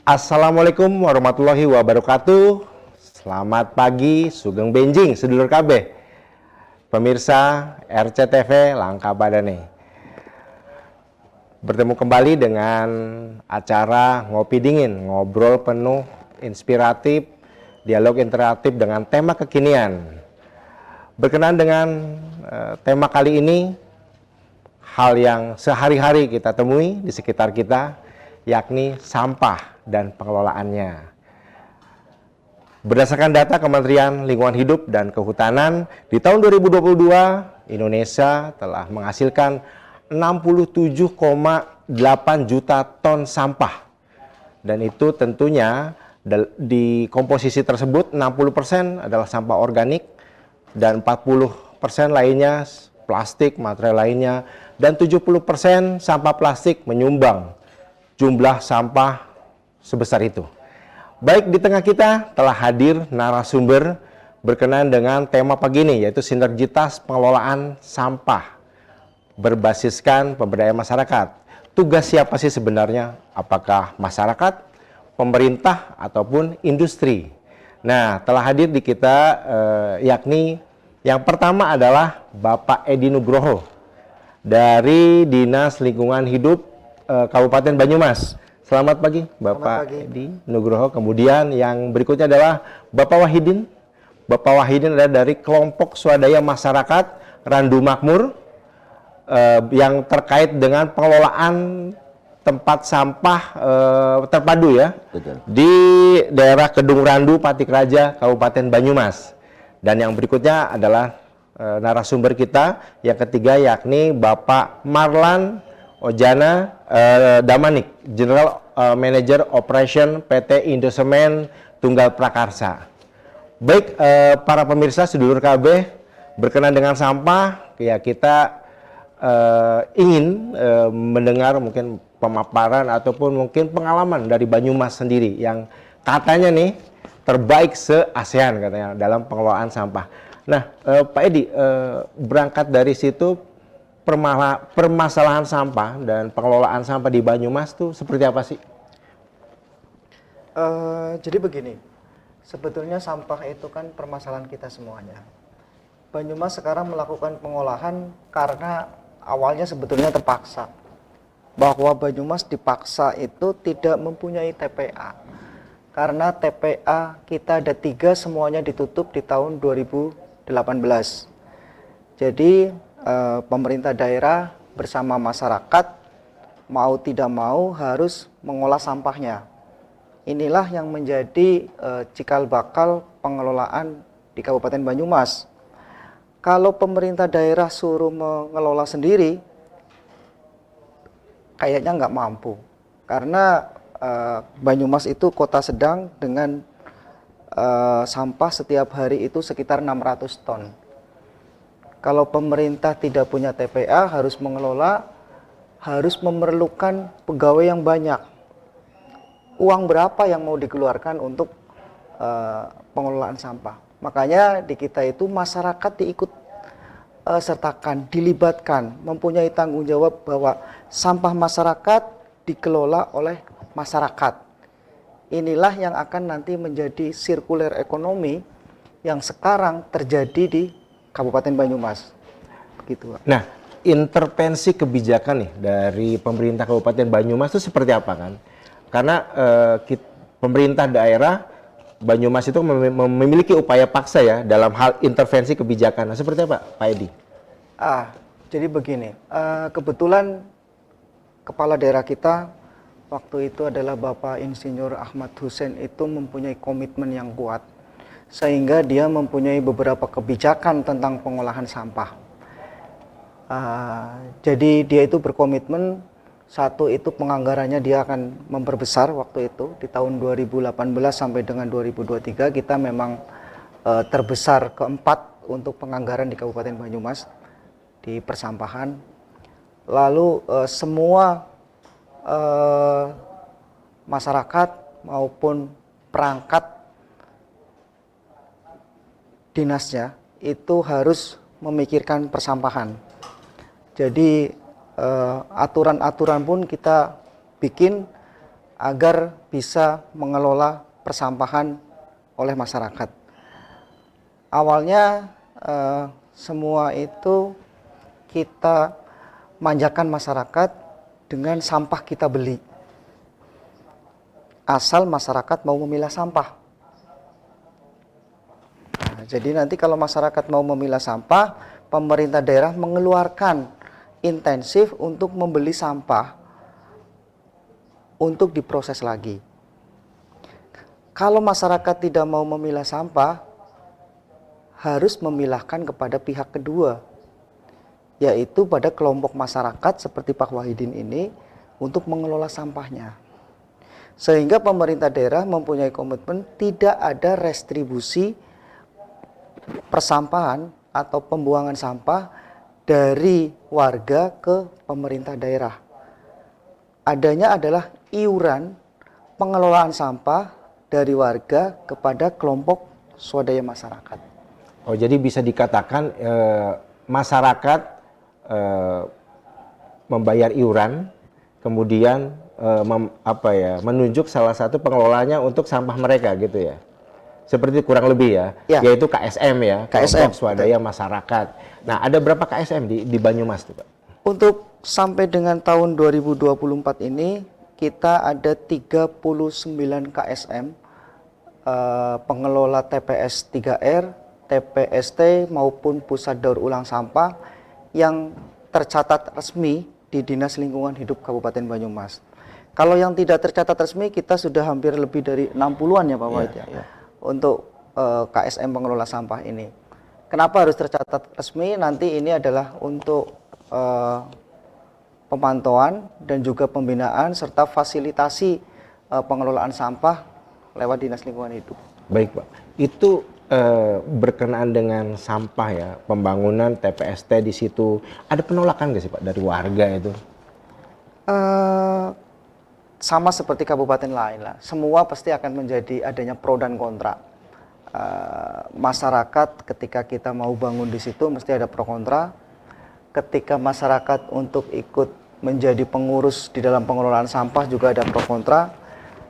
Assalamualaikum warahmatullahi wabarakatuh. Selamat pagi, sugeng benjing, sedulur kabeh. Pemirsa RCTV Langka Badane. Bertemu kembali dengan acara Ngopi Dingin, ngobrol penuh inspiratif, dialog interaktif dengan tema kekinian. Berkenan dengan tema kali ini, hal yang sehari-hari kita temui di sekitar kita, yakni sampah dan pengelolaannya. Berdasarkan data Kementerian Lingkungan Hidup dan Kehutanan, di tahun 2022, Indonesia telah menghasilkan 67,8 juta ton sampah. Dan itu tentunya di komposisi tersebut 60% adalah sampah organik dan 40% lainnya plastik, material lainnya, dan 70% sampah plastik menyumbang jumlah sampah sebesar itu. Baik, di tengah kita telah hadir narasumber berkenaan dengan tema pagi ini, yaitu sinergitas pengelolaan sampah berbasiskan pemberdayaan masyarakat. Tugas siapa sih sebenarnya? Apakah masyarakat, pemerintah, ataupun industri? Nah, telah hadir di kita yakni yang pertama adalah Bapak Edi Nugroho dari Dinas Lingkungan Hidup Kabupaten Banyumas. Selamat pagi Bapak Edi Nugroho. Kemudian yang berikutnya adalah Bapak Wahidin. Bapak Wahidin adalah dari kelompok swadaya masyarakat Randu Makmur yang terkait dengan pengelolaan tempat sampah terpadu ya. Betul. Di daerah Kedung Randu, Patik Raja, Kabupaten Banyumas. Dan yang berikutnya adalah narasumber kita yang ketiga, yakni Bapak Marlan Ojana Damanik, General Manager Operation PT Indosemen Tunggal Prakarsa. Baik, para pemirsa sedulur KB, berkenan dengan sampah, ya kita ingin mendengar mungkin pemaparan ataupun mungkin pengalaman dari Banyumas sendiri yang katanya nih terbaik se-ASEAN katanya dalam pengelolaan sampah. Nah, Pak Edi, berangkat dari situ, permasalahan sampah dan pengelolaan sampah di Banyumas tuh seperti apa sih? Jadi begini, sebetulnya sampah itu kan permasalahan kita semuanya. Banyumas sekarang melakukan pengolahan karena awalnya sebetulnya terpaksa. Bahwa Banyumas dipaksa itu tidak mempunyai TPA. Karena TPA kita ada 3, semuanya ditutup di tahun 2018. Jadi pemerintah daerah bersama masyarakat mau tidak mau harus mengolah sampahnya. Inilah yang menjadi cikal bakal pengelolaan di Kabupaten Banyumas. Kalau pemerintah daerah suruh mengelola sendiri, kayaknya nggak mampu. Karena Banyumas itu kota sedang dengan sampah setiap hari itu sekitar 600 ton. Kalau pemerintah tidak punya TPA, harus mengelola, harus memerlukan pegawai yang banyak. Uang berapa yang mau dikeluarkan untuk pengelolaan sampah? Makanya di kita itu masyarakat diikut sertakan, dilibatkan, mempunyai tanggung jawab bahwa sampah masyarakat dikelola oleh masyarakat. Inilah yang akan nanti menjadi sirkuler ekonomi yang sekarang terjadi di Kabupaten Banyumas. Begitu, Pak. Nah, intervensi kebijakan nih dari pemerintah Kabupaten Banyumas itu seperti apa kan? Karena pemerintah daerah Banyumas itu memiliki upaya paksa ya dalam hal intervensi kebijakan. Nah, seperti apa, Pak Edi? Jadi begini, kebetulan kepala daerah kita waktu itu adalah Bapak Insinyur Ahmad Hussein itu mempunyai komitmen yang kuat. Sehingga dia mempunyai beberapa kebijakan tentang pengolahan sampah. Jadi dia itu berkomitmen, satu itu penganggarannya dia akan memperbesar waktu itu. Di tahun 2018 sampai dengan 2023 kita memang terbesar keempat untuk penganggaran di Kabupaten Banyumas di persampahan. Lalu semua masyarakat maupun perangkat dinasnya itu harus memikirkan persampahan. Jadi aturan-aturan pun kita bikin agar bisa mengelola persampahan oleh masyarakat. Awalnya semua itu kita manjakan masyarakat dengan sampah kita beli. Asal masyarakat mau memilah sampah. Nah, jadi nanti kalau masyarakat mau memilah sampah, pemerintah daerah mengeluarkan intensif untuk membeli sampah untuk diproses lagi. Kalau masyarakat tidak mau memilah sampah, harus memilahkan kepada pihak kedua, yaitu pada kelompok masyarakat seperti Pak Wahidin ini untuk mengelola sampahnya. Sehingga pemerintah daerah mempunyai komitmen tidak ada restribusi persampahan atau pembuangan sampah dari warga ke pemerintah daerah. Adanya adalah iuran pengelolaan sampah dari warga kepada kelompok swadaya masyarakat. Oh, jadi bisa dikatakan masyarakat membayar iuran, kemudian menunjuk salah satu pengelolanya untuk sampah mereka gitu ya. Seperti kurang lebih ya, yaitu KSM ya, KSM, kelompok swadaya masyarakat. Nah, ada berapa KSM di Banyumas tuh, Pak? Untuk sampai dengan tahun 2024 ini kita ada 39 KSM pengelola TPS 3R, TPST maupun pusat daur ulang sampah yang tercatat resmi di Dinas Lingkungan Hidup Kabupaten Banyumas. Kalau yang tidak tercatat resmi kita sudah hampir lebih dari 60-an ya Pak Wahid ya. Untuk KSM pengelola sampah ini. Kenapa harus tercatat resmi? Nanti ini adalah untuk pemantauan dan juga pembinaan serta fasilitasi pengelolaan sampah lewat Dinas Lingkungan Hidup. Baik Pak, itu berkenaan dengan sampah ya, pembangunan TPST di situ, ada penolakan nggak sih Pak dari warga itu? Sama seperti kabupaten lain lah, semua pasti akan menjadi adanya pro dan kontra. Masyarakat ketika kita mau bangun di situ mesti ada pro kontra. Ketika masyarakat untuk ikut menjadi pengurus di dalam pengelolaan sampah juga ada pro kontra.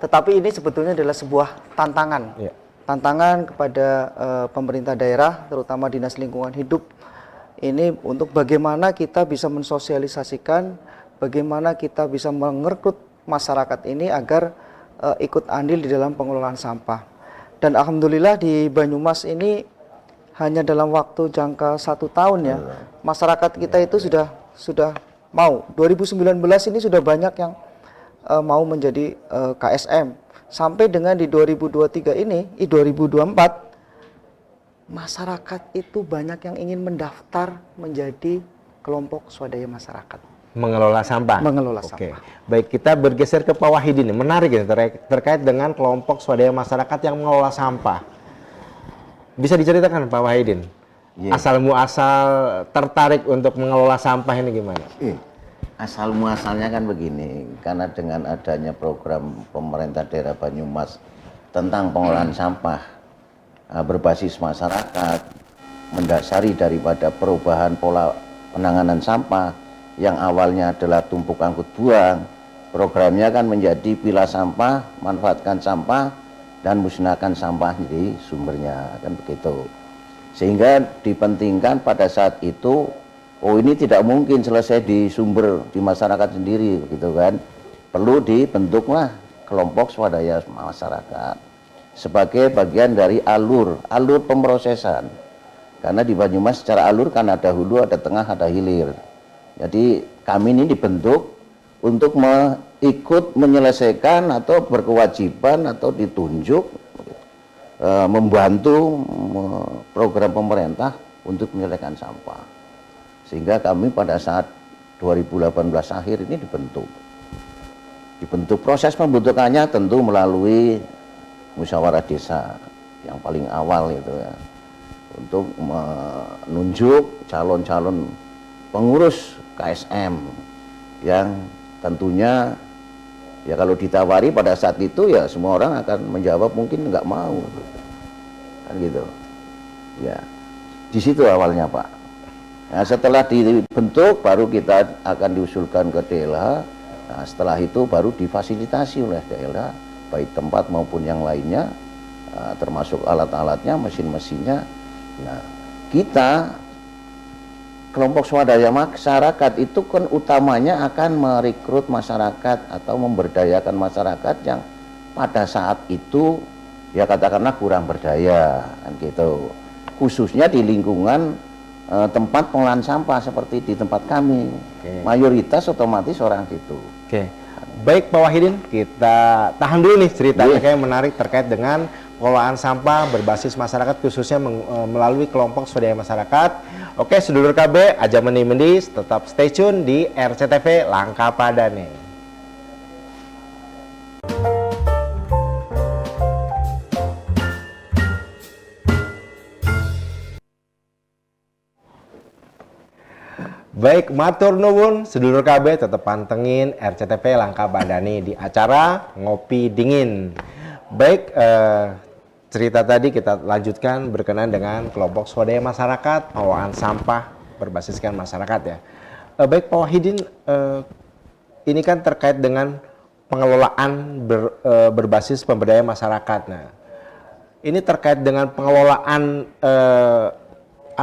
Tetapi ini sebetulnya adalah sebuah tantangan. Tantangan kepada pemerintah daerah, terutama Dinas Lingkungan Hidup, ini untuk bagaimana kita bisa mensosialisasikan, bagaimana kita bisa merekrut masyarakat ini agar ikut andil di dalam pengelolaan sampah. Dan alhamdulillah di Banyumas ini hanya dalam waktu jangka 1 tahun ya, masyarakat kita itu sudah mau. 2019 ini sudah banyak yang mau menjadi KSM. Sampai dengan di 2023 ini, 2024, masyarakat itu banyak yang ingin mendaftar menjadi kelompok swadaya masyarakat. Mengelola sampah? Mengelola sampah. sampah. Baik, kita bergeser ke Pak Wahidin. Menarik ya, terkait dengan kelompok swadaya masyarakat yang mengelola sampah. Bisa diceritakan Pak Wahidin? Asal muasal tertarik untuk mengelola sampah ini gimana? Asal muasalnya kan begini, karena dengan adanya program pemerintah daerah Banyumas tentang pengolahan sampah berbasis masyarakat, mendasari daripada perubahan pola penanganan sampah yang awalnya adalah tumpuk angkut buang, programnya kan menjadi pilah sampah, manfaatkan sampah, dan musnahkan sampah di sumbernya, kan begitu. Sehingga dipentingkan pada saat itu, oh ini tidak mungkin selesai di sumber di masyarakat sendiri, gitu kan. Perlu dibentuklah kelompok swadaya masyarakat sebagai bagian dari alur pemrosesan. Karena di Banyumas secara alur kan ada hulu, ada tengah, ada hilir. Jadi kami ini dibentuk untuk ikut menyelesaikan atau berkewajiban atau ditunjuk membantu program pemerintah untuk menyelesaikan sampah. Sehingga kami pada saat 2018 akhir ini dibentuk. Proses pembentukannya tentu melalui musyawarah desa yang paling awal itu ya, untuk menunjuk calon-calon pengurus KSM yang tentunya ya kalau ditawari pada saat itu ya semua orang akan menjawab mungkin nggak mau, kan gitu ya. Di situ awalnya Pak. Nah, setelah dibentuk baru kita akan diusulkan ke DLH Nah, setelah itu baru difasilitasi oleh daerah, baik tempat maupun yang lainnya, termasuk alat-alatnya, mesin-mesinnya. Nah, kita kelompok swadaya masyarakat itu kan utamanya akan merekrut masyarakat atau memberdayakan masyarakat yang pada saat itu ya katakanlah kurang berdaya kan gitu. Khususnya di lingkungan tempat pengolahan sampah seperti di tempat kami. Mayoritas otomatis orang situ. Baik Pak Wahidin, kita tahan dulu nih ceritanya kayak menarik terkait dengan pengolahan sampah berbasis masyarakat khususnya melalui kelompok swadaya masyarakat. Oke, sedulur KB, aja mendis, tetap stay tune di RCTV Langka Padane. Baik, matur nuwun sedulur KB, tetap pantengin RCTV Langka Padane di acara Ngopi Dingin. Baik, cerita tadi kita lanjutkan berkenaan dengan kelompok swadaya masyarakat pengelolaan sampah berbasiskan masyarakat ya. Baik Pak Wahidin, ini kan terkait dengan pengelolaan berbasis pemberdayaan masyarakat. Nah, ini terkait dengan pengelolaan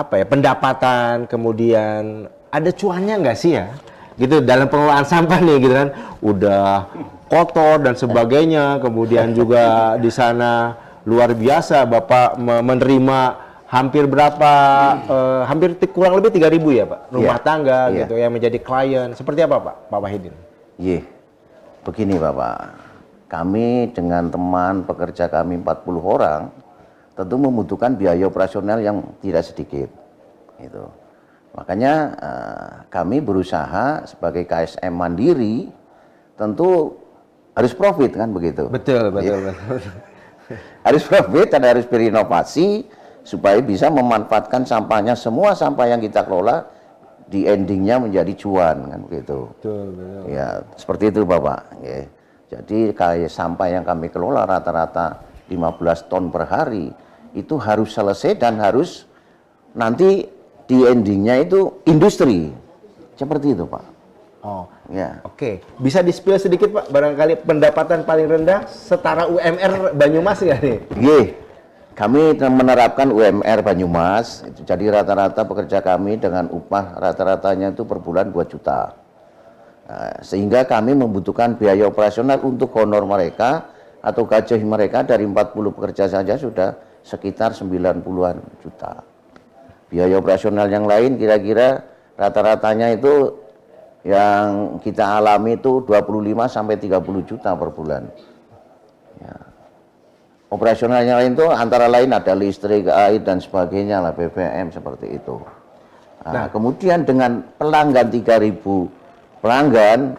pendapatan, kemudian ada cuannya nggak sih ya? Gitu dalam pengelolaan sampah nih gitu kan, udah kotor dan sebagainya, kemudian juga di sana luar biasa Bapak menerima hampir berapa, hampir kurang lebih 3.000 ya Pak, rumah tangga gitu yang menjadi klien. Seperti apa Pak Wahidin? Iya, begini Bapak, kami dengan teman pekerja kami 40 orang tentu membutuhkan biaya operasional yang tidak sedikit. Gitu. Makanya kami berusaha sebagai KSM mandiri tentu harus profit kan begitu. Betul. Harus profit dan harus berinovasi supaya bisa memanfaatkan sampahnya, semua sampah yang kita kelola di endingnya menjadi cuan kan begitu. Betul. Ya seperti itu Bapak. Ya. Jadi kayak sampah yang kami kelola rata-rata 15 ton per hari itu harus selesai dan harus nanti di endingnya itu industri. Seperti itu Pak. Oh ya. Oke. Bisa di-spill sedikit Pak, barangkali pendapatan paling rendah setara UMR Banyumas nggak nih? Iya. Kami menerapkan UMR Banyumas, jadi rata-rata pekerja kami dengan upah rata-ratanya itu per bulan 2 juta. Sehingga kami membutuhkan biaya operasional untuk honor mereka atau gaji mereka dari 40 pekerja saja sudah sekitar 90-an juta. Biaya operasional yang lain kira-kira rata-ratanya itu yang kita alami itu 25 sampai 30 juta per bulan. Ya. Operasional yang lain itu antara lain ada listrik, air dan sebagainya lah, BBM seperti itu. Nah, kemudian dengan pelanggan 3.000 pelanggan,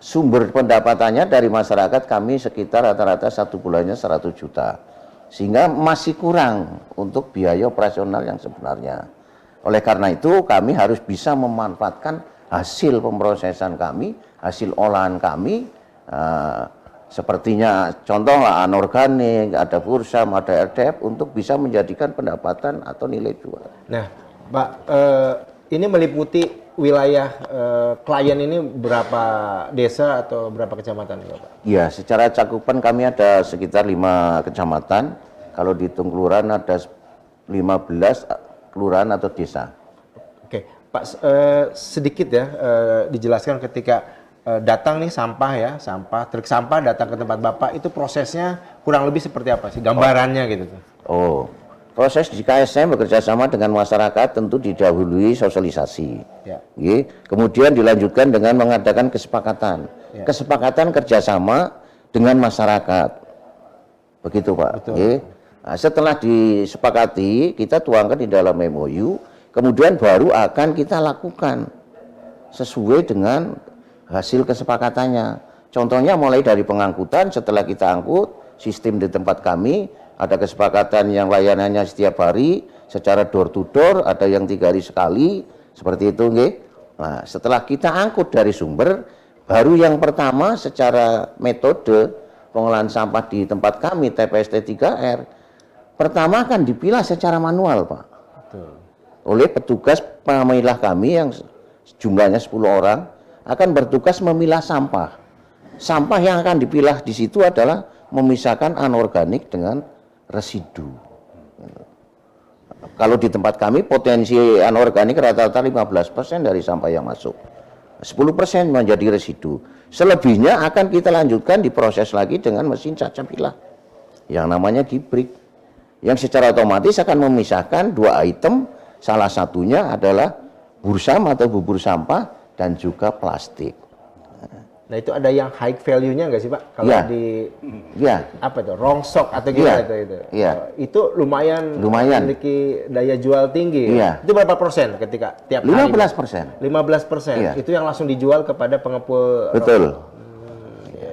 sumber pendapatannya dari masyarakat kami sekitar rata-rata 1 bulannya 100 juta. Sehingga masih kurang untuk biaya operasional yang sebenarnya. Oleh karena itu kami harus bisa memanfaatkan hasil pemrosesan kami, hasil olahan kami, sepertinya contoh lah anorganik, ada fursam, ada RDF untuk bisa menjadikan pendapatan atau nilai jual. Nah Pak, ini meliputi wilayah klien ini berapa desa atau berapa kecamatan Pak? Ya, secara cakupan kami ada sekitar 5 kecamatan. Kalau dihitung kelurahan ada 15 kelurahan atau desa. Oke, Pak, sedikit ya dijelaskan ketika datang nih sampah ya, truk sampah datang ke tempat Bapak, itu prosesnya kurang lebih seperti apa sih? Gambarannya gitu. Oh, proses di KSM bekerja sama dengan masyarakat tentu didahului sosialisasi. Ya. Kemudian dilanjutkan dengan mengadakan kesepakatan. Ya. Kesepakatan kerjasama dengan masyarakat. Begitu Pak. Nah, setelah disepakati, kita tuangkan di dalam MOU, kemudian baru akan kita lakukan sesuai dengan hasil kesepakatannya. Contohnya mulai dari pengangkutan, setelah kita angkut, sistem di tempat kami, ada kesepakatan yang layanannya setiap hari, secara door to door, ada yang 3 hari sekali, seperti itu. Nah, setelah kita angkut dari sumber, baru yang pertama secara metode pengolahan sampah di tempat kami, TPST 3R, pertama kan dipilah secara manual Pak. Betul. Oleh petugas pemilah kami yang jumlahnya 10 orang, akan bertugas memilah sampah. Sampah yang akan dipilah di situ adalah memisahkan anorganik dengan residu. Kalau di tempat kami potensi anorganik rata-rata 15% dari sampah yang masuk. 10% menjadi residu. Selebihnya akan kita lanjutkan diproses lagi dengan mesin caca pilah yang namanya gibrik, yang secara otomatis akan memisahkan dua item, salah satunya adalah bursam atau bubur sampah dan juga plastik. Nah itu ada yang high value-nya nggak sih Pak? Kalau Ya. di Ya, apa itu rongsok atau gimana Iya. itu? Iya. Itu lumayan Lumayan. daya jual tinggi. Iya. Itu berapa persen ketika tiap hari? 15%. 15%. Iya. Itu yang langsung dijual kepada pengepul. Betul.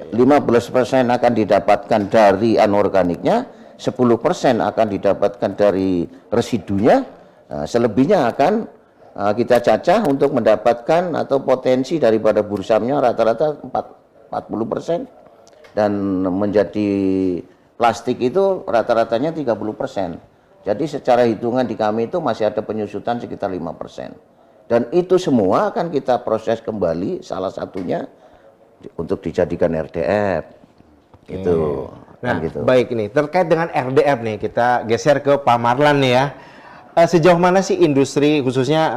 15% akan didapatkan dari anorganiknya, 10% akan didapatkan dari residunya, selebihnya akan kita cacah untuk mendapatkan atau potensi daripada bursamnya rata-rata 40% dan menjadi plastik itu rata-ratanya 30%. Jadi secara hitungan di kami itu masih ada penyusutan sekitar 5%. Dan itu semua akan kita proses kembali, salah satunya untuk dijadikan RDF. Gitu. Nah, Kan gitu. baik ini terkait dengan RDF nih, kita geser ke Pak Marlan nih ya. Sejauh mana sih industri, khususnya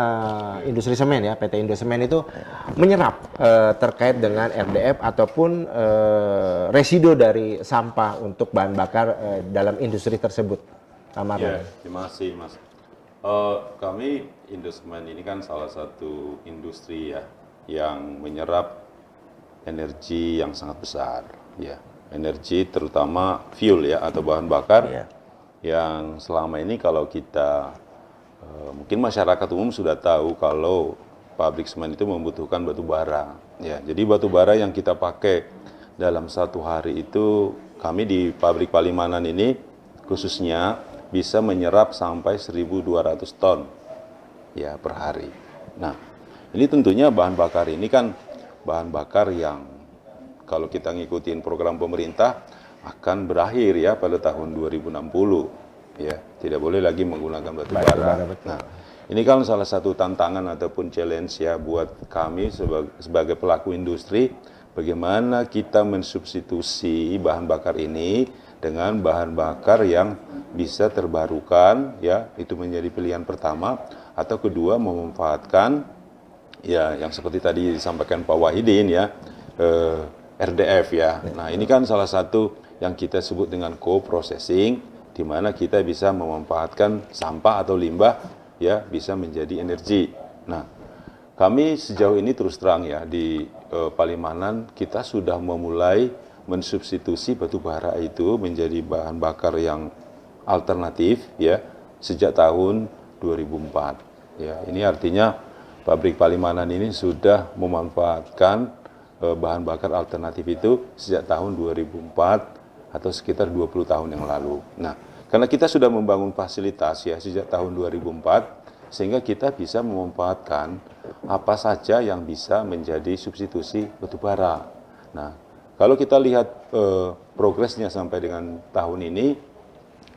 industri semen ya, PT Indosemen itu menyerap terkait dengan RDF ataupun residu dari sampah untuk bahan bakar dalam industri tersebut, Pak Marlan? Ya, terima kasih Mas. Kami Indosemen ini kan salah satu industri ya yang menyerap energi yang sangat besar, ya. Energi terutama fuel ya atau bahan bakar Ya. yang selama ini kalau kita mungkin masyarakat umum sudah tahu kalau pabrik semen itu membutuhkan batu bara. Ya, jadi batu bara yang kita pakai dalam satu hari itu kami di pabrik Palimanan ini khususnya bisa menyerap sampai 1.200 ton ya per hari. Nah, ini tentunya bahan bakar ini kan bahan bakar yang kalau kita ngikutin program pemerintah akan berakhir ya pada tahun 2060. Ya, tidak boleh lagi menggunakan batu bara. Nah, ini kan salah satu tantangan ataupun challenge ya buat kami sebagai pelaku industri, bagaimana kita mensubstitusi bahan bakar ini dengan bahan bakar yang bisa terbarukan, ya, itu menjadi pilihan pertama, atau kedua memanfaatkan ya yang seperti tadi disampaikan Pak Wahidin ya, RDF ya. Nah, ini kan salah satu yang kita sebut dengan co-processing, di mana kita bisa memanfaatkan sampah atau limbah ya bisa menjadi energi. Nah, kami sejauh ini terus terang ya di Palimanan kita sudah memulai mensubstitusi batu bara itu menjadi bahan bakar yang alternatif ya sejak tahun 2004. Ya, ini artinya pabrik Palimanan ini sudah memanfaatkan bahan bakar alternatif itu sejak tahun 2004 atau sekitar 20 tahun yang lalu. Nah, karena kita sudah membangun fasilitas ya sejak tahun 2004, sehingga kita bisa memanfaatkan apa saja yang bisa menjadi substitusi batu bara. Nah, kalau kita lihat progresnya sampai dengan tahun ini,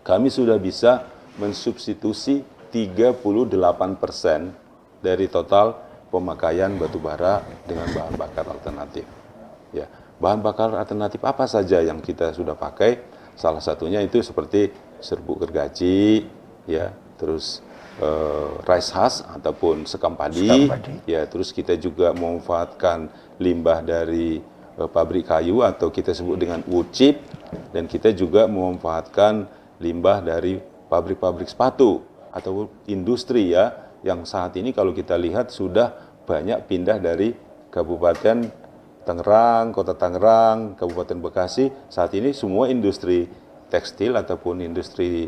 kami sudah bisa mensubstitusi 38% dari total pemakaian batu bara dengan bahan bakar alternatif. Ya, bahan bakar alternatif apa saja yang kita sudah pakai? Salah satunya itu seperti serbuk gergaji, ya, terus rice husk ataupun sekam padi, ya, terus kita juga memanfaatkan limbah dari pabrik kayu atau kita sebut dengan wood chip, dan kita juga memanfaatkan limbah dari pabrik-pabrik sepatu atau industri ya, yang saat ini kalau kita lihat sudah banyak pindah dari Kabupaten Tangerang, Kota Tangerang, Kabupaten Bekasi, saat ini semua industri tekstil ataupun industri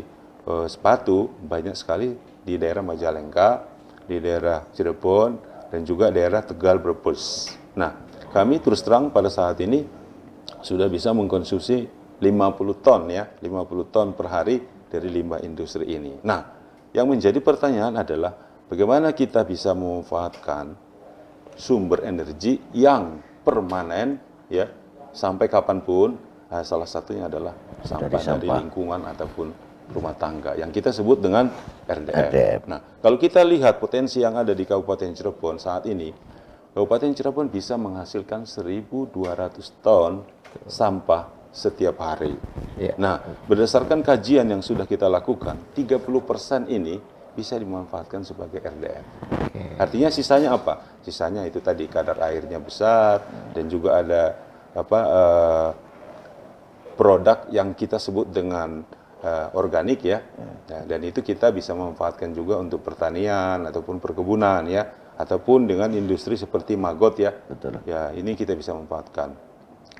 sepatu banyak sekali di daerah Majalengka, di daerah Cirebon, dan juga daerah Tegal, Brebes. Nah, kami terus terang pada saat ini sudah bisa mengkonsumsi 50 ton ya, 50 ton per hari dari limbah industri ini. Nah, yang menjadi pertanyaan adalah bagaimana kita bisa memanfaatkan sumber energi yang permanen ya sampai kapanpun. Salah satunya adalah sampah dari lingkungan ataupun rumah tangga yang kita sebut dengan RDF. Nah, kalau kita lihat potensi yang ada di Kabupaten Cirebon saat ini, Kabupaten Cirebon bisa menghasilkan 1.200 ton sampah setiap hari. Iya. Nah, berdasarkan kajian yang sudah kita lakukan, 30% ini bisa dimanfaatkan sebagai RDF. Artinya sisanya apa? Sisanya itu tadi kadar airnya besar dan juga ada produk yang kita sebut dengan organik ya. Nah, dan itu kita bisa memanfaatkan juga untuk pertanian ataupun perkebunan ya, ataupun dengan industri seperti maggot ya. Betul. Ya, ini kita bisa manfaatkan.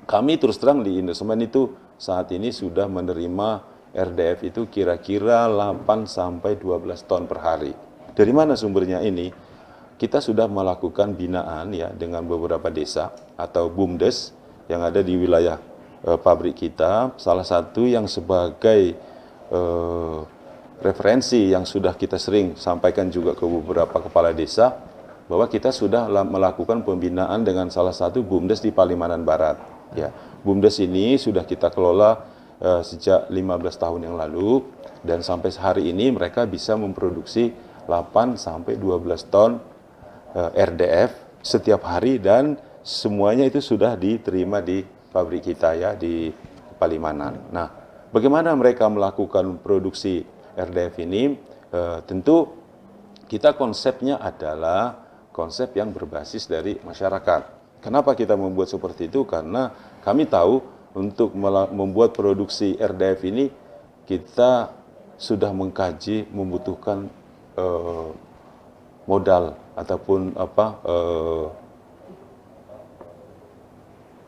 Kami terus terang di Indosemen itu saat ini sudah menerima RDF itu kira-kira 8 sampai 12 ton per hari. Dari mana sumbernya ini? Kita sudah melakukan binaan ya dengan beberapa desa atau BUMDes yang ada di wilayah pabrik kita. Salah satu yang sebagai referensi yang sudah kita sering sampaikan juga ke beberapa kepala desa, bahwa kita sudah melakukan pembinaan dengan salah satu BUMDes di Palimanan Barat. Ya, BUMDes ini sudah kita kelola sejak 15 tahun yang lalu, dan sampai hari ini mereka bisa memproduksi 8 sampai 12 ton RDF setiap hari, dan semuanya itu sudah diterima di pabrik kita ya di Palimanan. Nah, bagaimana mereka melakukan produksi RDF ini? Tentu kita konsepnya adalah konsep yang berbasis dari masyarakat. Kenapa kita membuat seperti itu? Karena kami tahu untuk membuat produksi RDF ini kita sudah mengkaji membutuhkan modal ataupun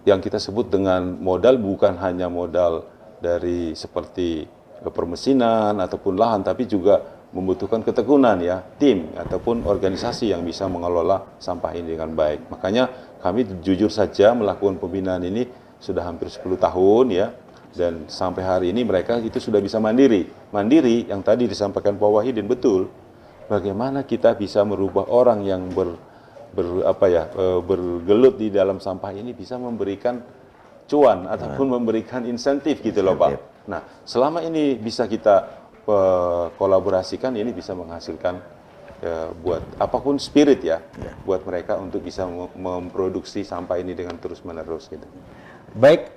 yang kita sebut dengan modal, bukan hanya modal dari seperti permesinan ataupun lahan, tapi juga membutuhkan ketekunan ya, tim ataupun organisasi yang bisa mengelola sampah ini dengan baik. Makanya kami jujur saja melakukan pembinaan ini sudah hampir 10 tahun ya, dan sampai hari ini mereka itu sudah bisa mandiri. Mandiri yang tadi disampaikan Pak Wahidin betul. Bagaimana kita bisa merubah orang yang bergelut di dalam sampah ini bisa memberikan cuan ataupun memberikan insentif gitu loh Pak. Nah, selama ini bisa kita kolaborasikan, ini bisa menghasilkan buat apapun spirit ya, buat mereka untuk bisa memproduksi sampah ini dengan terus menerus gitu. Baik,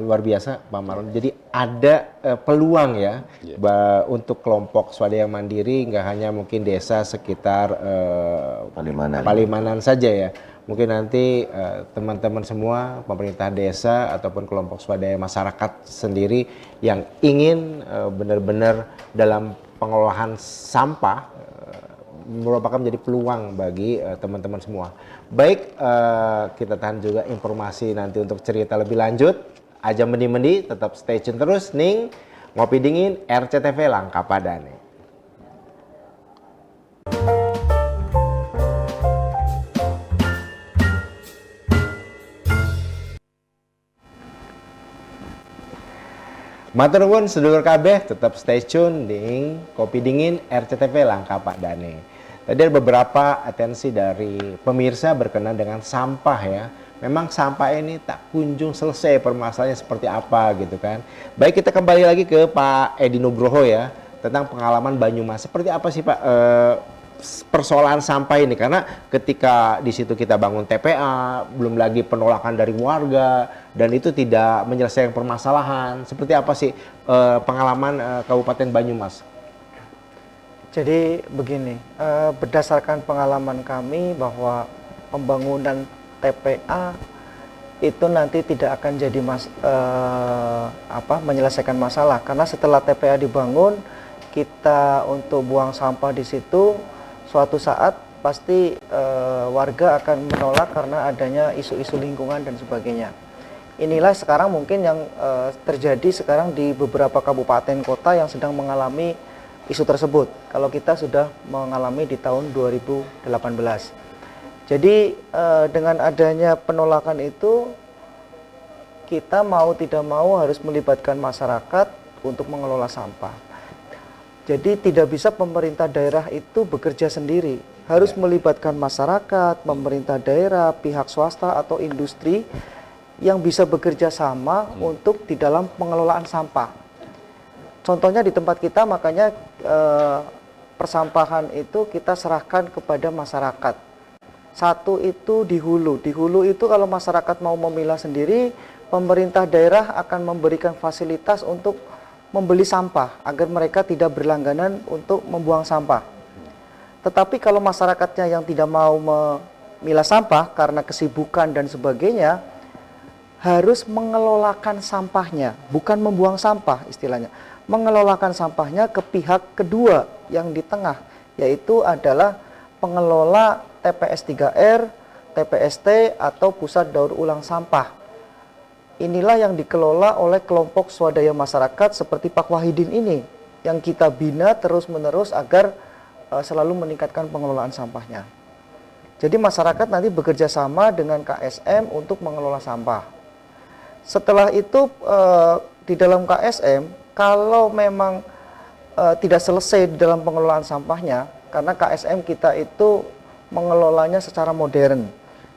luar biasa Pak Marlon. Jadi ada peluang ya untuk kelompok swadaya mandiri, nggak hanya mungkin desa sekitar Palimanan saja ya. Mungkin nanti teman-teman semua, pemerintah desa ataupun kelompok swadaya masyarakat sendiri yang ingin benar-benar dalam pengelolaan sampah merupakan menjadi peluang bagi teman-teman semua. Baik, kita tahan juga informasi nanti untuk cerita lebih lanjut. Aja mendi-mendi, tetap stay tune terus ning Ngopi Dingin RCTV Langka Padane. Matur nuwun sedulur kabeh, tetap stay tune di Kopi Dingin RCTV Langka Padane. Tadi ada beberapa atensi dari pemirsa berkenan dengan sampah ya. Memang sampah ini tak kunjung selesai, permasalahannya seperti apa gitu kan. Baik, kita kembali lagi ke Pak Edi Nugroho ya, tentang pengalaman Banyumas. Seperti apa sih Pak persoalan sampah ini? Karena ketika di situ kita bangun TPA, belum lagi penolakan dari warga, dan itu tidak menyelesaikan permasalahan. Seperti apa sih pengalaman Kabupaten Banyumas? Jadi begini, berdasarkan pengalaman kami bahwa pembangunan TPA itu nanti tidak akan jadi menyelesaikan masalah, karena setelah TPA dibangun, kita untuk buang sampah di situ suatu saat pasti warga akan menolak karena adanya isu-isu lingkungan dan sebagainya. Inilah sekarang mungkin yang terjadi sekarang di beberapa kabupaten kota yang sedang mengalami isu tersebut. Kalau kita sudah mengalami di tahun 2018. Jadi dengan adanya penolakan itu, kita mau tidak mau harus melibatkan masyarakat untuk mengelola sampah. Jadi tidak bisa pemerintah daerah itu bekerja sendiri, harus melibatkan masyarakat, pemerintah daerah, pihak swasta atau industri yang bisa bekerja sama untuk di dalam pengelolaan sampah. Contohnya di tempat kita, makanya persampahan itu kita serahkan kepada masyarakat. Satu itu di hulu. Di hulu itu kalau masyarakat mau memilah sendiri, pemerintah daerah akan memberikan fasilitas untuk membeli sampah agar mereka tidak berlangganan untuk membuang sampah. Tetapi kalau masyarakatnya yang tidak mau memilah sampah karena kesibukan dan sebagainya, harus mengelolakan sampahnya, bukan membuang sampah istilahnya. Mengelolakan sampahnya ke pihak kedua yang di tengah, yaitu adalah pengelola TPS 3R, TPST atau Pusat Daur Ulang Sampah. Inilah yang dikelola oleh kelompok swadaya masyarakat seperti Pak Wahidin ini, yang kita bina terus-menerus agar selalu meningkatkan pengelolaan sampahnya. Jadi masyarakat nanti bekerja sama dengan KSM untuk mengelola sampah. Setelah itu di dalam KSM, kalau memang tidak selesai di dalam pengelolaan sampahnya, karena KSM kita itu mengelolanya secara modern.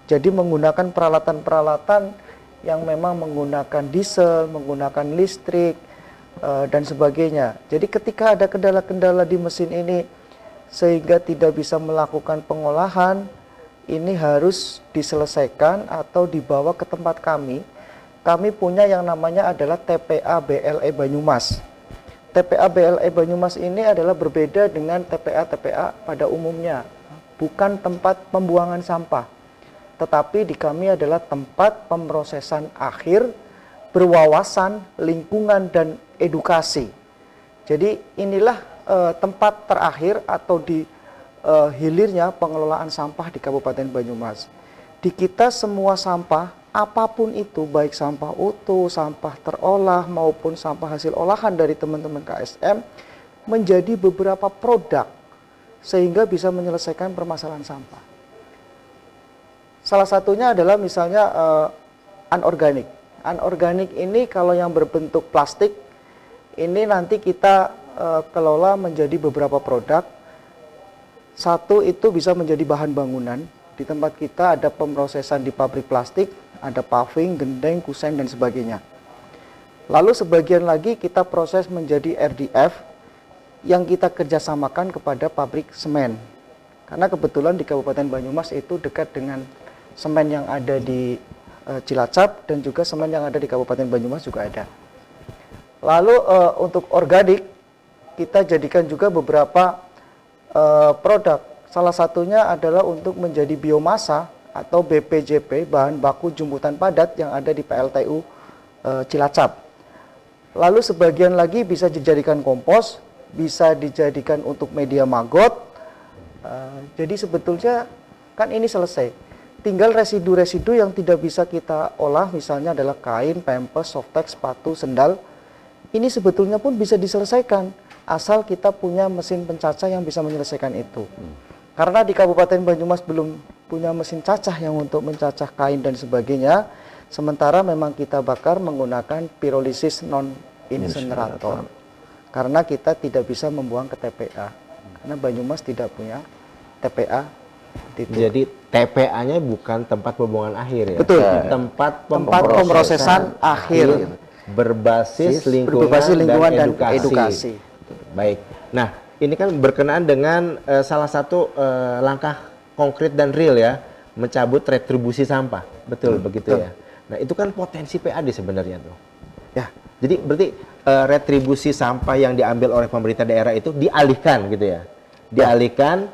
Jadi menggunakan peralatan-peralatan yang memang menggunakan diesel, menggunakan listrik, dan sebagainya. Jadi ketika ada kendala-kendala di mesin ini sehingga tidak bisa melakukan pengolahan, ini harus diselesaikan atau dibawa ke tempat kami. Kami punya yang namanya adalah TPA BLE Banyumas. TPA BLE Banyumas ini adalah berbeda dengan TPA-TPA pada umumnya. Bukan tempat pembuangan sampah, tetapi di kami adalah tempat pemrosesan akhir berwawasan, lingkungan, dan edukasi. Jadi inilah tempat terakhir atau di hilirnya pengelolaan sampah di Kabupaten Banyumas. Di kita semua sampah, apapun itu, baik sampah utuh, sampah terolah, maupun sampah hasil olahan dari teman-teman KSM, menjadi beberapa produk sehingga bisa menyelesaikan permasalahan sampah. Salah satunya adalah misalnya anorganik. Anorganik ini kalau yang berbentuk plastik, ini nanti kita kelola menjadi beberapa produk. Satu itu bisa menjadi bahan bangunan. Di tempat kita ada pemrosesan di pabrik plastik, ada paving, gendeng, kusen, dan sebagainya. Lalu sebagian lagi kita proses menjadi RDF, yang kita kerjasamakan kepada pabrik semen. Karena kebetulan di Kabupaten Banyumas itu dekat dengan semen yang ada di Cilacap, dan juga semen yang ada di Kabupaten Banyumas juga ada. Lalu untuk organik, kita jadikan juga beberapa produk. Salah satunya adalah untuk menjadi biomasa atau BPJP, bahan baku jumputan padat yang ada di PLTU Cilacap. Lalu sebagian lagi bisa dijadikan kompos, bisa dijadikan untuk media maggot. Jadi sebetulnya kan ini selesai. Tinggal residu-residu yang tidak bisa kita olah, misalnya adalah kain, pampers, softex, sepatu, sendal. Ini sebetulnya pun bisa diselesaikan, asal kita punya mesin pencacah yang bisa menyelesaikan itu. Karena di Kabupaten Banyumas belum punya mesin cacah yang untuk mencacah kain dan sebagainya, sementara memang kita bakar menggunakan pirolisis non-incinerator. Karena kita tidak bisa membuang ke TPA, karena Banyumas tidak punya TPA. Jadi TPA-nya bukan tempat pembuangan akhir ya? Betul. Tempat Pemrosesan akhir. Berbasis lingkungan, dan edukasi. Baik. Nah, ini kan berkenaan dengan salah satu langkah konkret dan real ya, mencabut retribusi sampah. Betul, begitu ya. Nah, itu kan potensi PAD sebenarnya tuh. Ya. Jadi berarti retribusi sampah yang diambil oleh pemerintah daerah itu dialihkan gitu ya. Dialihkan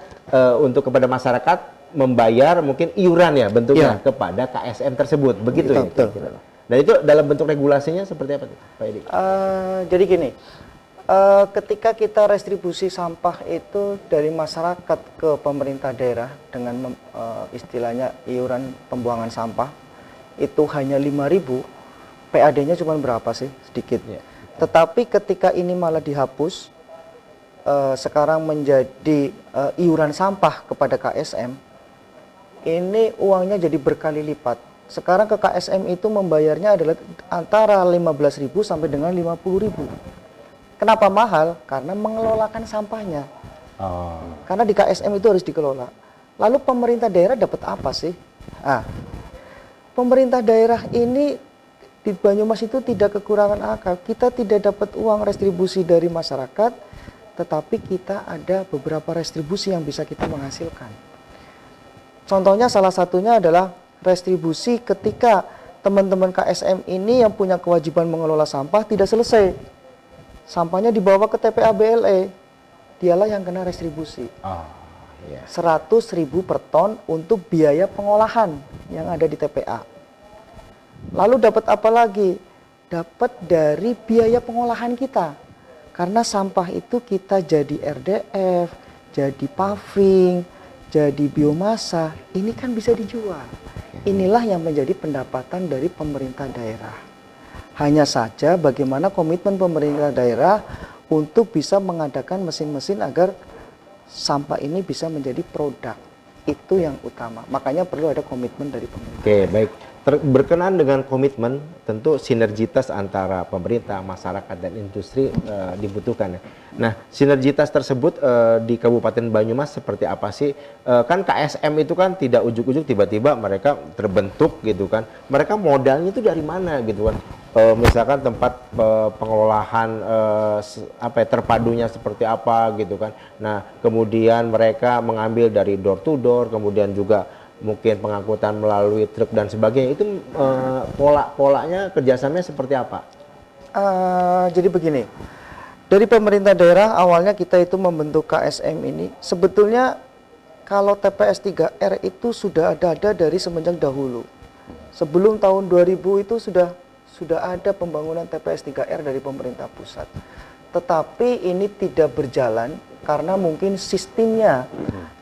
untuk kepada masyarakat membayar mungkin iuran ya bentuknya kepada KSM tersebut. Begitu ya. Betul. Dan itu dalam bentuk regulasinya seperti apa Pak Edi? Jadi gini, ketika kita restribusi sampah itu dari masyarakat ke pemerintah daerah dengan istilahnya iuran pembuangan sampah itu hanya 5.000, PAD-nya cuma berapa sih? Sedikit. Ya. Tetapi ketika ini malah dihapus, sekarang menjadi iuran sampah kepada KSM, ini uangnya jadi berkali lipat. Sekarang ke KSM itu membayarnya adalah antara 15.000 sampai dengan 50.000. Kenapa mahal? Karena mengelolakan sampahnya. Karena di KSM itu harus dikelola. Lalu pemerintah daerah dapat apa sih? Pemerintah daerah ini di Banyumas itu tidak kekurangan akal. Kita tidak dapat uang restribusi dari masyarakat, tetapi kita ada beberapa restribusi yang bisa kita menghasilkan. Contohnya salah satunya adalah restribusi ketika teman-teman KSM ini yang punya kewajiban mengelola sampah tidak selesai. Sampahnya dibawa ke TPA BLE, dialah yang kena restribusi. Oh, iya. 100.000 per ton untuk biaya pengolahan yang ada di TPA. Lalu dapat apa lagi? Dapat dari biaya pengolahan kita. Karena sampah itu kita jadi RDF, jadi paving, jadi biomasa, ini kan bisa dijual. Inilah yang menjadi pendapatan dari pemerintah daerah. Hanya saja bagaimana komitmen pemerintah daerah untuk bisa mengadakan mesin-mesin agar sampah ini bisa menjadi produk. Itu yang utama. Makanya perlu ada komitmen dari pemerintah. Oke, baik. Berkenaan dengan komitmen, tentu sinergitas antara pemerintah, masyarakat, dan industri dibutuhkan. Ya. Nah, sinergitas tersebut di Kabupaten Banyumas seperti apa sih? Kan KSM itu kan tidak ujuk-ujuk tiba-tiba mereka terbentuk gitu kan. Mereka modalnya itu dari mana gitu kan? Misalkan tempat pengelolaan terpadunya seperti apa gitu kan. Nah, kemudian mereka mengambil dari door to door, kemudian juga mungkin pengangkutan melalui truk dan sebagainya. Itu polanya kerjasamanya seperti apa? Jadi begini, dari pemerintah daerah awalnya kita itu membentuk KSM ini. Sebetulnya kalau TPS 3R itu sudah ada dari semenjak dahulu. Sebelum tahun 2000 itu sudah ada pembangunan TPS 3R dari pemerintah pusat. Tetapi ini tidak berjalan karena mungkin sistemnya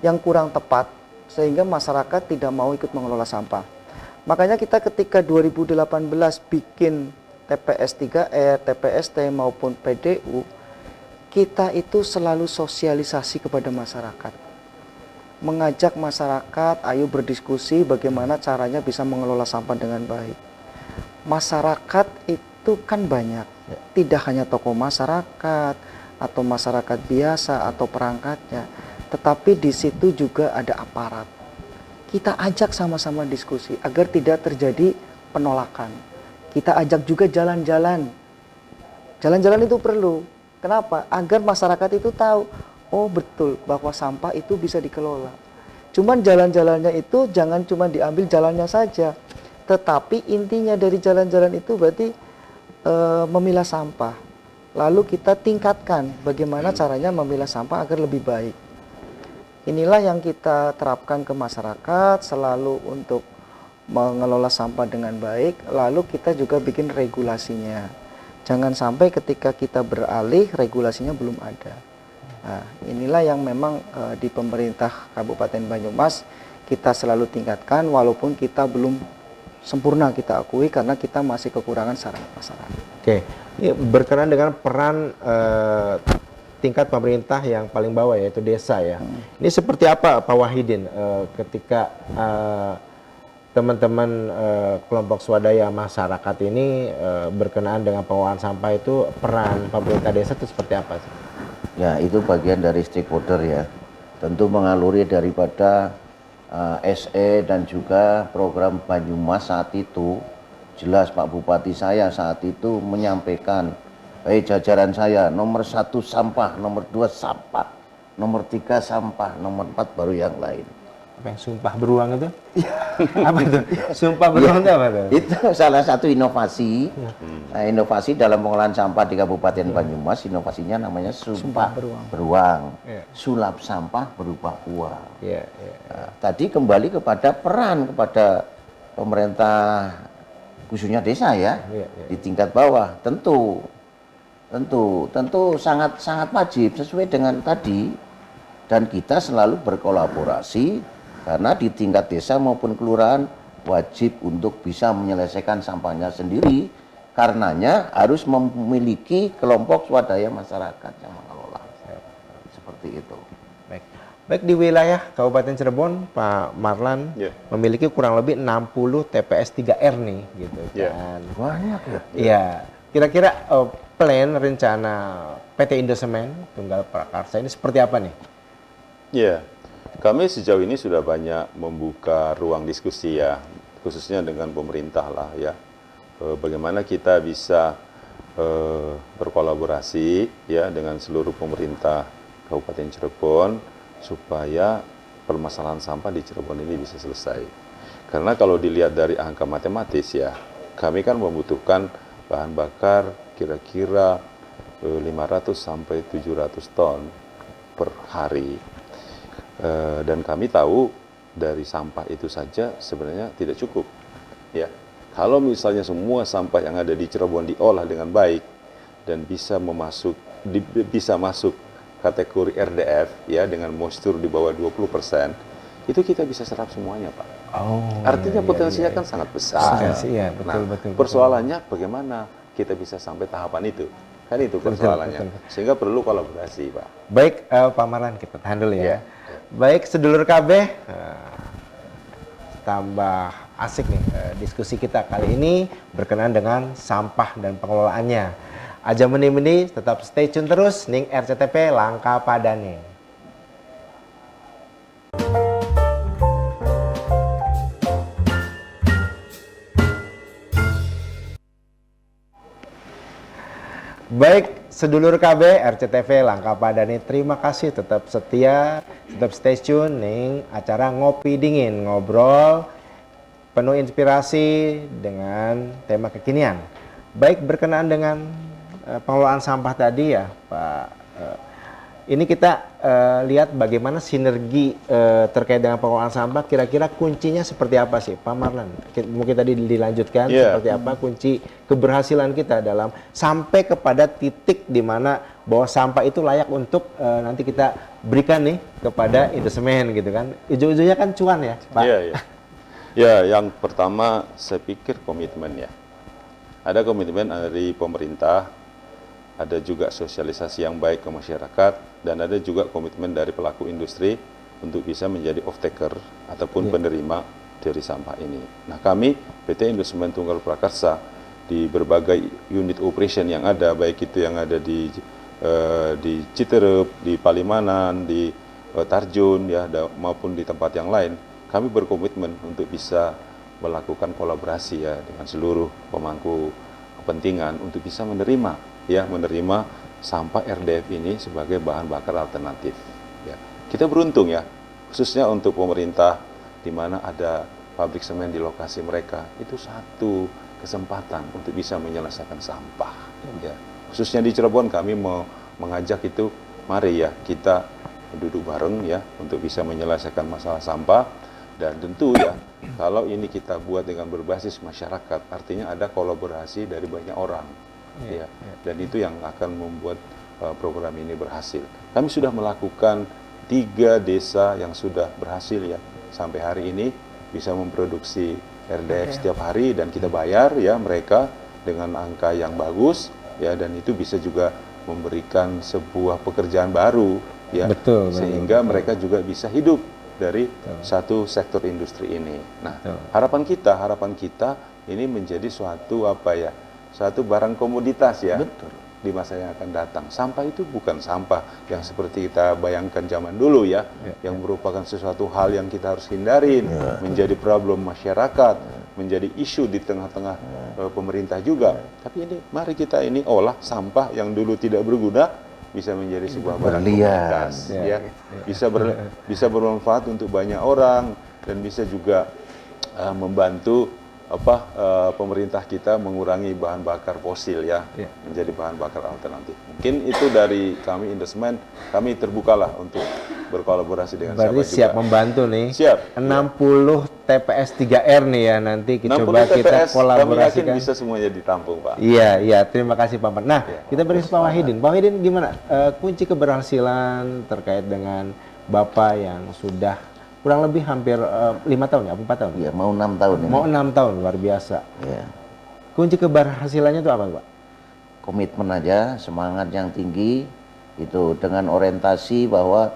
yang kurang tepat, sehingga masyarakat tidak mau ikut mengelola sampah. Makanya kita ketika 2018 bikin TPS 3R, TPST maupun PDU, kita itu selalu sosialisasi kepada masyarakat. Mengajak masyarakat, ayo berdiskusi bagaimana caranya bisa mengelola sampah dengan baik. Masyarakat itu kan banyak, tidak hanya tokoh masyarakat atau masyarakat biasa atau perangkatnya, tetapi di situ juga ada aparat. Kita ajak sama-sama diskusi agar tidak terjadi penolakan. Kita ajak juga jalan-jalan. Jalan-jalan itu perlu. Kenapa? Agar masyarakat itu tahu, oh betul bahwa sampah itu bisa dikelola. Cuman jalan-jalannya itu jangan cuma diambil jalannya saja. Tetapi intinya dari jalan-jalan itu berarti memilah sampah. Lalu kita tingkatkan bagaimana caranya memilah sampah agar lebih baik. Inilah yang kita terapkan ke masyarakat selalu untuk mengelola sampah dengan baik. Lalu kita juga bikin regulasinya. Jangan sampai ketika kita beralih regulasinya belum ada. Nah, inilah yang memang di pemerintah Kabupaten Banyumas kita selalu tingkatkan walaupun kita belum sempurna, kita akui karena kita masih kekurangan sarana prasarana. Oke, ini berkenaan dengan peran tingkat pemerintah yang paling bawah yaitu desa ya. Ini seperti apa Pak Wahidin ketika teman-teman kelompok swadaya masyarakat ini berkenaan dengan pengelolaan sampah itu peran pemerintah desa itu seperti apa sih? Ya, itu bagian dari stakeholder ya. Tentu mengaluri daripada SE dan juga program Banyumas saat itu. Jelas Pak Bupati saya saat itu menyampaikan, jajaran saya, nomor 1 sampah, nomor 2 sampah, nomor 3 sampah, nomor 4 baru yang lain. Apa yang sumpah beruang itu? Apa itu? Sumpah beruang itu apa itu? Itu salah satu inovasi. Nah, inovasi dalam pengolahan sampah di Kabupaten Banyumas, inovasinya namanya sumpah beruang. Sulap sampah berupa uang. Nah, tadi kembali kepada peran kepada pemerintah khususnya desa ya, di tingkat bawah. Tentu sangat wajib sesuai dengan tadi, dan kita selalu berkolaborasi karena di tingkat desa maupun kelurahan wajib untuk bisa menyelesaikan sampahnya sendiri, karenanya harus memiliki kelompok swadaya masyarakat yang mengelola. Seperti itu. Baik, di wilayah Kabupaten Cirebon, Pak Marlan memiliki kurang lebih 60 TPS 3R nih, gitu kan. Banyak ya. Iya, kira-kira plan rencana PT Indosemen Tunggal Prakarsa ini seperti apa nih? Ya, kami sejauh ini sudah banyak membuka ruang diskusi ya, khususnya dengan pemerintah lah ya. Bagaimana kita bisa berkolaborasi ya dengan seluruh pemerintah Kabupaten Cirebon supaya permasalahan sampah di Cirebon ini bisa selesai. Karena kalau dilihat dari angka matematis ya, kami kan membutuhkan bahan bakar kira-kira 500 sampai 700 ton per hari. Dan kami tahu dari sampah itu saja sebenarnya tidak cukup. Ya, kalau misalnya semua sampah yang ada di Cirebon diolah dengan baik dan bisa masuk kategori RDF ya dengan moisture di bawah 20%, itu kita bisa serap semuanya, Pak. Oh, Artinya potensinya kan sangat besar. Iya, betul, betul. Persoalannya bagaimana kita bisa sampai tahapan itu? Kan itu persoalannya. Sehingga perlu kolaborasi, Pak. Baik, Pak Marlan, kita tahan dulu ya. Ya. Baik, sedulur KB, tambah asik nih diskusi kita kali ini berkenaan dengan sampah dan pengelolaannya. Aja meni-meni, tetap stay tune terus, ning RCTP Langka Padane. Baik, sedulur KB RCTV Langka Padane, terima kasih tetap setia, tetap stay tune ning acara Ngopi Dingin, ngobrol penuh inspirasi dengan tema kekinian. Baik, berkenaan dengan pengelolaan sampah tadi ya Pak, ini kita lihat bagaimana sinergi terkait dengan pengelolaan sampah, kira-kira kuncinya seperti apa sih Pak Marlan? Mungkin tadi dilanjutkan seperti apa kunci keberhasilan kita dalam sampai kepada titik di mana bahwa sampah itu layak untuk nanti kita berikan nih kepada indesemen gitu kan. Ujung-ujungnya kan cuan ya Pak? Iya, iya. Ya, yang pertama saya pikir komitmen ya. Ada komitmen dari pemerintah, ada juga sosialisasi yang baik ke masyarakat, dan ada juga komitmen dari pelaku industri untuk bisa menjadi off-taker ataupun penerima dari sampah ini. Nah, kami PT Indosemen Tunggal Prakarsa di berbagai unit operation yang ada, baik itu yang ada di Citerep, di Palimanan, di Tarjun ya, maupun di tempat yang lain, kami berkomitmen untuk bisa melakukan kolaborasi ya dengan seluruh pemangku kepentingan untuk bisa menerima sampah RDF ini sebagai bahan bakar alternatif. Ya. Kita beruntung ya, khususnya untuk pemerintah di mana ada pabrik semen di lokasi mereka, itu satu kesempatan untuk bisa menyelesaikan sampah. Ya. Khususnya di Cirebon kami mau mengajak itu, mari ya kita duduk bareng ya untuk bisa menyelesaikan masalah sampah. Dan tentu ya, kalau ini kita buat dengan berbasis masyarakat, artinya ada kolaborasi dari banyak orang. Dan itu yang akan membuat program ini berhasil. Kami sudah melakukan 3 desa yang sudah berhasil ya sampai hari ini bisa memproduksi RDF setiap hari, dan kita bayar ya mereka dengan angka yang bagus ya, dan itu bisa juga memberikan sebuah pekerjaan baru ya. Sehingga mereka juga bisa hidup dari satu sektor industri ini. Nah, harapan kita ini menjadi suatu satu barang komoditas ya. Di masa yang akan datang. Sampah itu bukan sampah yang seperti kita bayangkan zaman dulu ya, yang merupakan sesuatu hal yang kita harus hindarin, menjadi problem masyarakat, menjadi isu di tengah-tengah pemerintah juga. Tapi ini mari kita ini olah sampah yang dulu tidak berguna bisa menjadi sebuah barang komoditas ya. Bisa bermanfaat untuk banyak orang, dan bisa juga membantu pemerintah kita mengurangi bahan bakar fosil ya, menjadi bahan bakar alternatif. Mungkin itu dari kami Indesemen, kami terbukalah untuk berkolaborasi dengan siapa juga. Berarti siap membantu nih. Siap. 60 TPS 3R nih ya, nanti coba kita kolaborasikan. Kami yakin bisa semuanya ditampung, Pak. Iya, terima kasih Pak Mar. Nah, kita beri ke Pak Wahidin. Pak Wahidin gimana kunci keberhasilan terkait dengan Bapak yang sudah kurang lebih hampir 5 tahun ya, 4 tahun? Iya, mau 6 tahun ini. Mau 6 tahun, luar biasa. Iya. Kunci keberhasilannya itu apa, Pak? Komitmen aja, semangat yang tinggi, itu dengan orientasi bahwa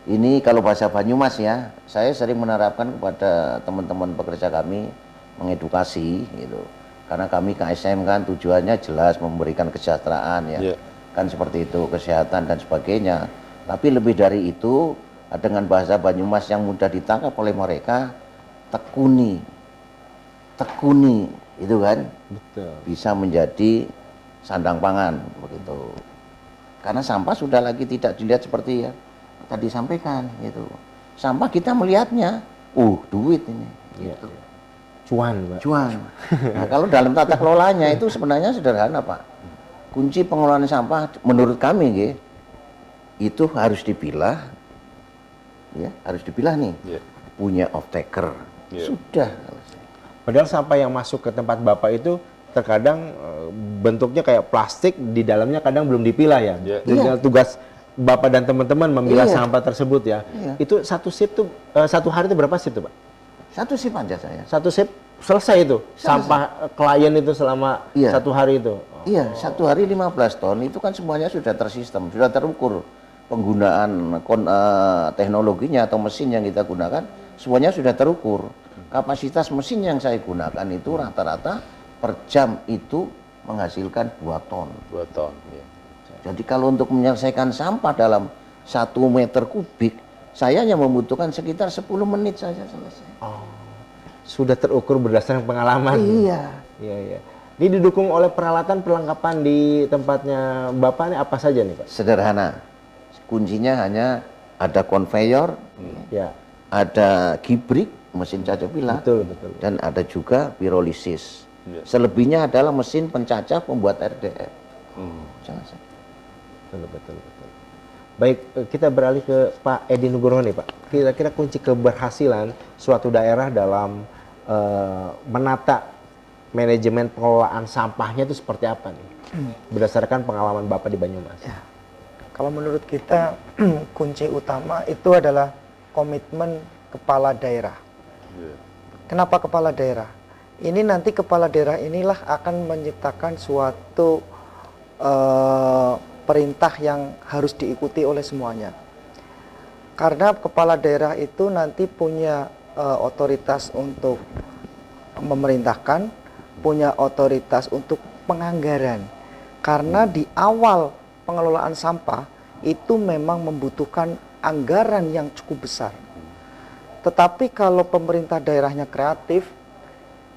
ini kalau bahasa Banyumas ya, saya sering menerapkan kepada teman-teman pekerja kami, mengedukasi gitu. Karena kami KSM kan tujuannya jelas memberikan kesejahteraan ya. Kan seperti itu, kesehatan dan sebagainya. Tapi lebih dari itu, dengan bahasa Banyumas yang mudah ditangkap oleh mereka, tekuni itu kan. Betul. Bisa menjadi sandang pangan begitu. Karena sampah sudah lagi tidak dilihat seperti ya tadi sampaikan gitu. sampah kita melihatnya, duit ini. Iya. Cuan, Pak. Cuan. Nah, kalau dalam tata kelolanya itu sebenarnya sederhana, Pak. Kunci pengelolaan sampah menurut kami, itu harus dipilah, ya, harus dipilah nih. Yeah. Punya off taker. Yeah. Sudah. Padahal sampah yang masuk ke tempat Bapak itu terkadang bentuknya kayak plastik, di dalamnya kadang belum dipilah ya. Iya. Tinggal tugas Bapak dan teman-teman memilah Iya. sampah tersebut ya. Iya. Itu satu sip tuh, satu hari itu berapa sip tuh, Pak? Satu sip aja saya. Satu sip selesai itu? Sampah klien itu selama Iya. satu hari itu? Iya, satu hari 15 ton itu kan semuanya sudah tersistem, sudah terukur. Penggunaan teknologinya atau mesin yang kita gunakan semuanya sudah terukur. Kapasitas mesin yang saya gunakan itu rata-rata per jam itu menghasilkan 2 ton. 2 ton. Ya. Jadi kalau untuk menyelesaikan sampah dalam 1 meter kubik, saya hanya membutuhkan sekitar 10 menit saja selesai. Sudah terukur berdasarkan pengalaman. Iya. Iya, iya. Ini didukung oleh peralatan perlengkapan di tempatnya Bapak ini apa saja nih, Pak? Sederhana. Kuncinya hanya ada konveyor, Ya, ada gibrik, mesin cacah pilah, betul, betul. dan ada juga pirolisis. Ya. Selebihnya adalah mesin pencacah pembuat RDF. Selesai. Betul, betul, betul. Baik, kita beralih ke Pak Edi Nugroho nih, Pak. Kira-kira kunci keberhasilan suatu daerah dalam menata manajemen pengelolaan sampahnya itu seperti apa nih? Berdasarkan pengalaman Bapak di Banyumas. Ya. Kalau menurut kita kunci utama itu adalah komitmen kepala daerah. Ya. Kenapa kepala daerah? Ini nanti kepala daerah inilah akan menciptakan suatu perintah yang harus diikuti oleh semuanya. Karena kepala daerah itu nanti punya otoritas untuk memerintahkan, punya otoritas untuk penganggaran. Karena di awal pengelolaan sampah itu memang membutuhkan anggaran yang cukup besar. Tetapi kalau pemerintah daerahnya kreatif,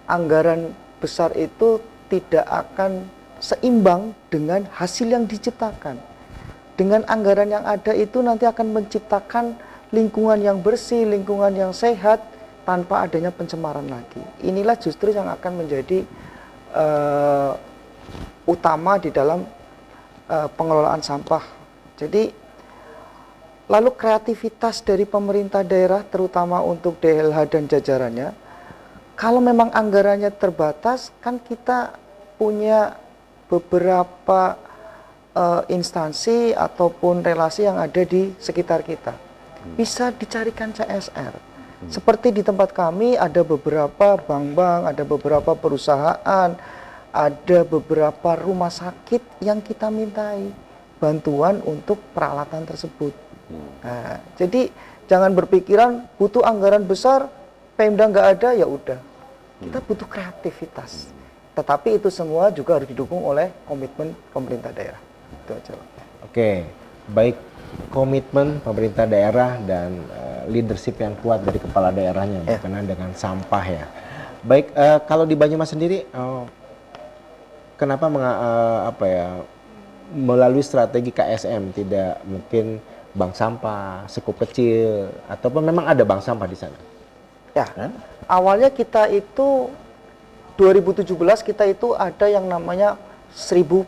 anggaran besar itu tidak akan seimbang dengan hasil yang diciptakan. Dengan anggaran yang ada itu nanti akan menciptakan lingkungan yang bersih, lingkungan yang sehat tanpa adanya pencemaran lagi. Inilah justru yang akan menjadi utama di dalam pengelolaan sampah. Jadi lalu kreativitas dari pemerintah daerah terutama untuk DLH dan jajarannya, kalau memang anggarannya terbatas, kan kita punya beberapa instansi ataupun relasi yang ada di sekitar kita. Bisa dicarikan CSR. Seperti di tempat kami ada beberapa bank-bank, ada beberapa perusahaan, ada beberapa rumah sakit yang kita mintai bantuan untuk peralatan tersebut. Nah, jadi jangan berpikiran butuh anggaran besar, Pemda nggak ada, ya udah. Kita butuh kreativitas. Tetapi itu semua juga harus didukung oleh komitmen pemerintah daerah. Itu aja, Pak. Oke, baik komitmen pemerintah daerah dan leadership yang kuat dari kepala daerahnya berkenaan dengan sampah ya. Baik, kalau di Banyumas sendiri, kenapa melalui strategi KSM, tidak mungkin bank sampah, sekup kecil, ataupun memang ada bank sampah di sana? Ya, awalnya kita itu 2017 kita itu ada yang namanya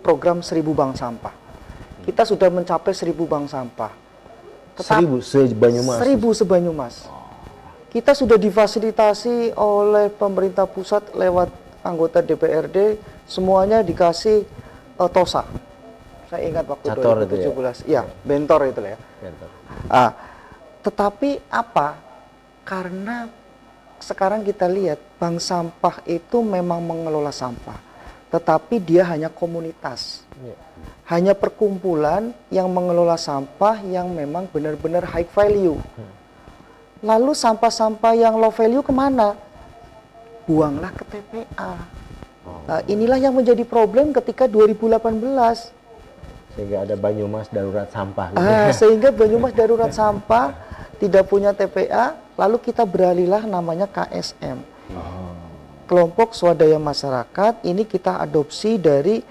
program 1000 bank sampah. Kita sudah mencapai 1000 bank sampah. 1000 se-Banyumas? 1000 se-Banyumas. Kita sudah difasilitasi oleh pemerintah pusat lewat anggota DPRD, semuanya dikasih TOSA. Saya ingat waktu Cator 2017. Iya, bentor itu ya. Bentor. Tetapi apa? Karena sekarang kita lihat bank sampah itu memang mengelola sampah, tetapi dia hanya komunitas. Hanya perkumpulan yang mengelola sampah yang memang benar-benar high value. Lalu sampah-sampah yang low value kemana? Buanglah ke TPA. Inilah yang menjadi problem ketika 2018. Sehingga ada Banyumas darurat sampah. Sehingga Banyumas darurat sampah tidak punya TPA, lalu kita beralihlah namanya KSM. Kelompok Swadaya Masyarakat, ini kita adopsi dari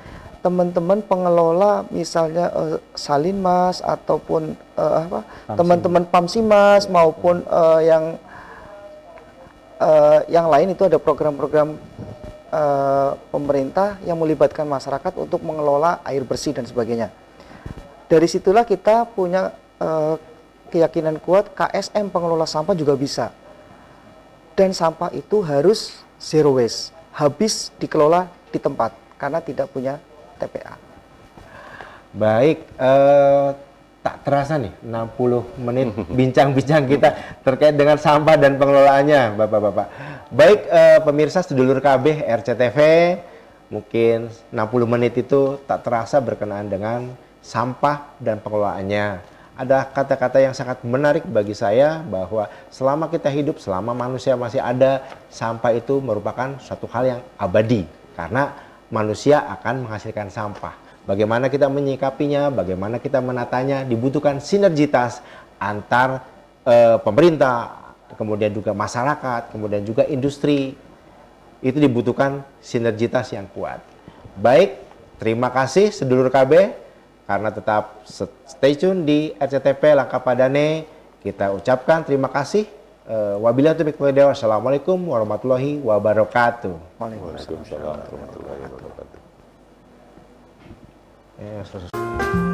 teman-teman pengelola misalnya Salinmas ataupun teman-teman Pamsimas maupun yang lain, itu ada program-program pemerintah yang melibatkan masyarakat untuk mengelola air bersih dan sebagainya. Dari situlah kita punya keyakinan kuat KSM pengelola sampah juga bisa. Dan sampah itu harus zero waste, habis dikelola di tempat karena tidak punya TPA. Baik, tak terasa nih 60 menit bincang-bincang kita terkait dengan sampah dan pengelolaannya, Bapak-bapak. Baik, pemirsa sedulur KB RCTV, mungkin 60 menit itu tak terasa berkenaan dengan sampah dan pengelolaannya. Ada kata-kata yang sangat menarik bagi saya bahwa selama kita hidup, selama manusia masih ada, sampah itu merupakan suatu hal yang abadi karena manusia akan menghasilkan sampah. Bagaimana kita menyikapinya, bagaimana kita menatanya, dibutuhkan sinergitas antar pemerintah, kemudian juga masyarakat, kemudian juga industri. Itu dibutuhkan sinergitas yang kuat. Baik, terima kasih sedulur KB. Karena tetap stay tune di RCTP Langkapadane, kita ucapkan terima kasih. Wabillahi taufiq wal hidayah. Wassalamualaikum warahmatullahi wabarakatuh. Waalaikumsalam warahmatullahi wabarakatuh.